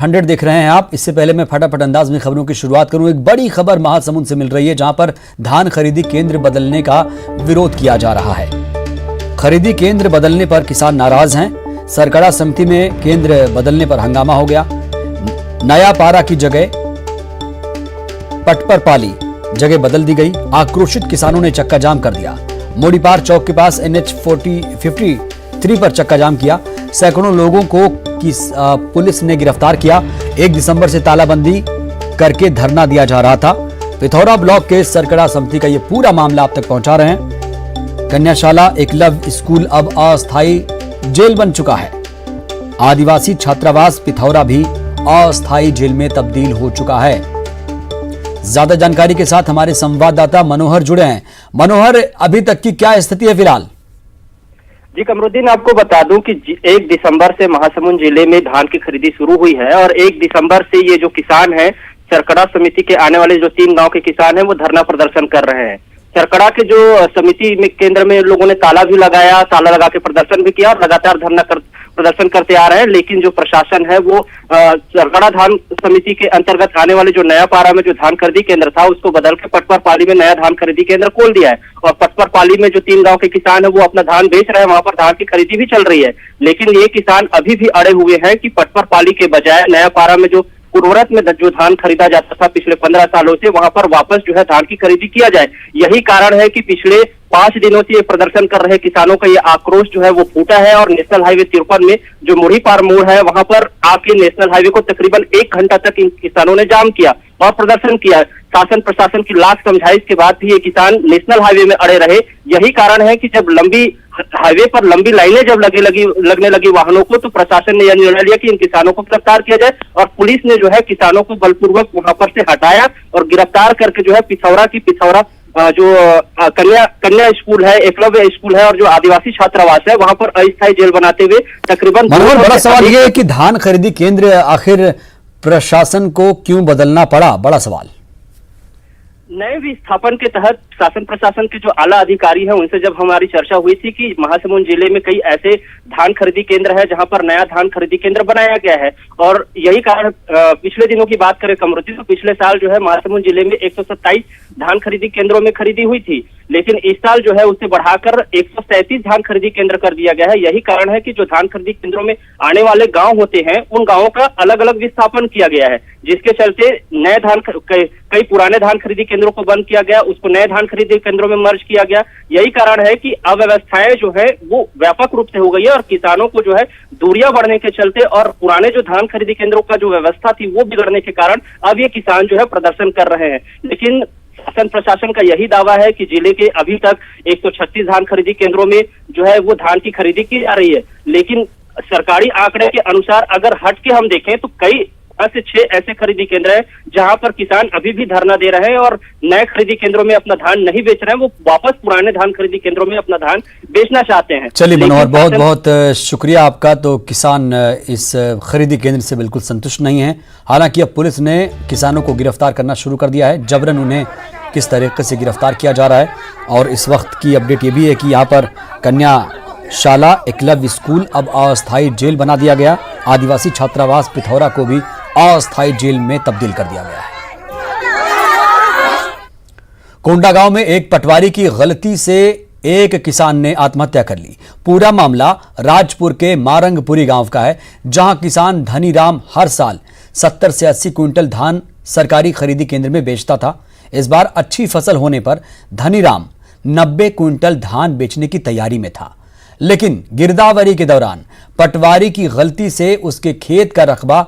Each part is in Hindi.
100 देख रहे हैं आप। इससे पहले मैं फटाफट अंदाज में खबरों की शुरुआत करूं। एक बड़ी खबर महासमुंद से मिल रही है, जहां पर धान खरीदी केंद्र बदलने का विरोध किया जा रहा है। खरीदी केंद्र बदलने पर किसान नाराज हैं। सरकड़ा समिति में केंद्र बदलने पर हंगामा हो गया। नया पारा की जगह पटपरपाली जगह बदल दी गई। आक्रोशित किसानों ने चक्का जाम कर दिया। मोड़ीपार चौक के पास NH 53 पर चक्का जाम किया। सैकड़ों लोगों को पुलिस ने गिरफ्तार किया। 1 दिसंबर से तालाबंदी करके धरना दिया जा रहा था। पिथौरा ब्लॉक के सरकड़ा समिति का यह पूरा मामला आप तक पहुंचा रहे हैं। कन्याशाला एकलव्य स्कूल अब अस्थायी जेल बन चुका है। आदिवासी छात्रावास पिथौरा भी अस्थायी जेल में तब्दील हो चुका है। ज्यादा जानकारी के साथ हमारे संवाददाता मनोहर जुड़े हैं। मनोहर, अभी तक की क्या स्थिति है फिलहाल? जी कमरुद्दीन, आपको बता दूं कि 1 दिसंबर से महासमुंद जिले में धान की खरीदी शुरू हुई है और 1 दिसंबर से ये जो किसान है, सरकड़ा समिति के आने वाले जो 3 गांव के किसान हैं, वो धरना प्रदर्शन कर रहे हैं। सरकड़ा के जो समिति में केंद्र में लोगों ने ताला भी लगाया, ताला लगा के प्रदर्शन भी किया और लगातार प्रदर्शन करते आ रहे हैं। लेकिन जो प्रशासन है वो सरकड़ा धान समिति के अंतर्गत आने वाले जो नया पारा में जो धान खरीदी केंद्र था, उसको बदल के पटपरपाली में नया धान खरीदी केंद्र खोल दिया है। और पटपरपाली में जो 3 गांव के किसान है वो अपना धान बेच रहे हैं, वहां पर धान की खरीदी भी चल रही है। लेकिन ये किसान अभी भी अड़े हुए हैं कि पटपरपाली के बजाय नया पारा में जो कुरवरत में जो धान खरीदा जाता था पिछले 15 सालों से, वहां पर वापस जो है धान की खरीदी किया जाए। यही कारण है कि पिछले 5 दिनों से ये प्रदर्शन कर रहे किसानों का ये आक्रोश जो है वो फूटा है। और नेशनल हाईवे 53 में जो मोड़ीपार मोड़ है, वहां पर आके नेशनल हाईवे को तकरीबन 1 घंटा तक इन किसानों ने जाम किया और प्रदर्शन किया। शासन प्रशासन की लाख समझाइश के बाद भी ये किसान नेशनल हाईवे में अड़े रहे। यही कारण है कि जब लंबी हाईवे पर लंबी लाइनें जब लगने लगी वाहनों को, तो प्रशासन ने यह निर्णय लिया कि इन किसानों को गिरफ्तार किया जाए। और पुलिस ने जो है किसानों को बलपूर्वक वहां पर से हटाया और गिरफ्तार करके जो है पिथौरा जो कन्या स्कूल है, एकलव्य स्कूल है और जो आदिवासी छात्रावास है, वहां पर अस्थायी जेल बनाते हुए तकरीबन। बड़ा सवाल ये है कि धान खरीदी केंद्र आखिर प्रशासन को क्यों बदलना पड़ा? बड़ा सवाल। नए विस्थापन के तहत शासन प्रशासन के जो आला अधिकारी हैं, उनसे जब हमारी चर्चा हुई थी कि महासमुंद जिले में कई ऐसे धान खरीदी केंद्र है जहां पर नया धान खरीदी केंद्र बनाया गया है। और यही कारण पिछले दिनों की बात करें कमरुद्दीन, तो पिछले साल जो है महासमुंद जिले में 127 धान खरीदी केंद्रों में खरीदी हुई थी। लेकिन इस साल जो है उसे बढ़ाकर 137 धान खरीदी केंद्र कर दिया गया है। यही कारण है कि जो धान खरीदी केंद्रों में आने वाले गांव होते हैं, उन गांवों का अलग अलग विस्थापन किया गया है, जिसके चलते नए धान कई पुराने धान खरीदी केंद्रों को बंद किया गया, उसको नए धान खरीदी केंद्रों में मर्ज किया गया। यही कारण है कि अव्यवस्थाएं जो है वो व्यापक रूप से हो गई है और किसानों को जो है दूरियां बढ़ने के चलते और पुराने जो धान खरीदी केंद्रों का जो व्यवस्था थी वो बिगड़ने के कारण अब ये किसान जो है प्रदर्शन कर रहे हैं। लेकिन शासन प्रशासन का यही दावा है कि जिले के अभी तक 136 धान खरीदी केंद्रों में जो है वो धान की खरीदी की जा रही है। लेकिन सरकारी आंकड़े के अनुसार अगर हट के हम देखें तो कई 5 से 6 ऐसे खरीदी केंद्र हैं जहां पर किसान अभी भी धरना दे रहे हैं और नए खरीदी केंद्रों में अपना धान नहीं बेच रहे हैं, वो वापस पुराने धान खरीदी केंद्रों में अपना धान बेचना चाहते हैं। चलिए मनोहर, बहुत बहुत शुक्रिया आपका। तो किसान इस खरीदी केंद्र से बिल्कुल संतुष्ट नहीं है। हालांकि अब पुलिस ने किसानों को गिरफ्तार करना शुरू कर दिया है। जबरन उन्हें किस तरीके से गिरफ्तार किया जा रहा है। और इस वक्त की अपडेट ये भी है कि यहाँ पर कन्याशाला एकलव्य स्कूल अब अस्थायी जेल बना दिया गया। आदिवासी छात्रावास पिथौरा को भी अस्थायी जेल में तब्दील कर दिया गया है। कोंडागांव में एक पटवारी की गलती से एक किसान ने आत्महत्या कर ली। पूरा मामला राजपुर के मारंगपुरी गांव का है, जहां किसान धनीराम हर साल 70 से 80 क्विंटल धान सरकारी खरीदी केंद्र में बेचता था। इस बार अच्छी फसल होने पर धनीराम 90 क्विंटल धान बेचने की तैयारी में था। लेकिन गिरदावरी के दौरान पटवारी की गलती से उसके खेत का रकबा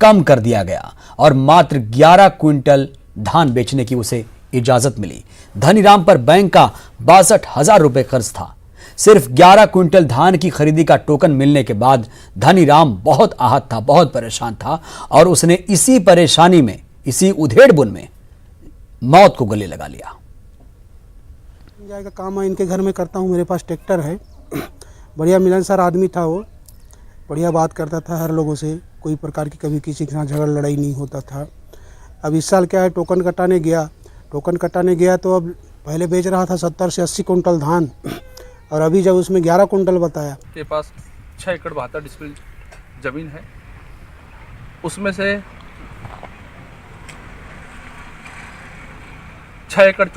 कम कर दिया गया और मात्र 11 क्विंटल धान बेचने की उसे इजाजत मिली। धनीराम पर बैंक का 62,000 रुपए कर्ज था। सिर्फ 11 क्विंटल धान की खरीदी का टोकन मिलने के बाद धनीराम बहुत आहत था, बहुत परेशान था और उसने इसी परेशानी में, इसी उधेड़-बुन में मौत को गले लगा लिया। जाएगा काम मैं इनके घर में करता हूँ, मेरे पास ट्रैक्टर है। बढ़िया मिलनसार आदमी था वो, बढ़िया बात करता था हर लोगों से, कोई प्रकार की कभी किसी के साथ झगड़ा लड़ाई नहीं होता था। अब इस साल क्या है, टोकन कटाने गया तो अब पहले बेच रहा था 70 से 80 कुंटल धान और अभी जब उसमें 11 कुंटल बताया। के पास 6 एकड़ 72 डिसमिल ज़मीन है उसमें से 6 एकड़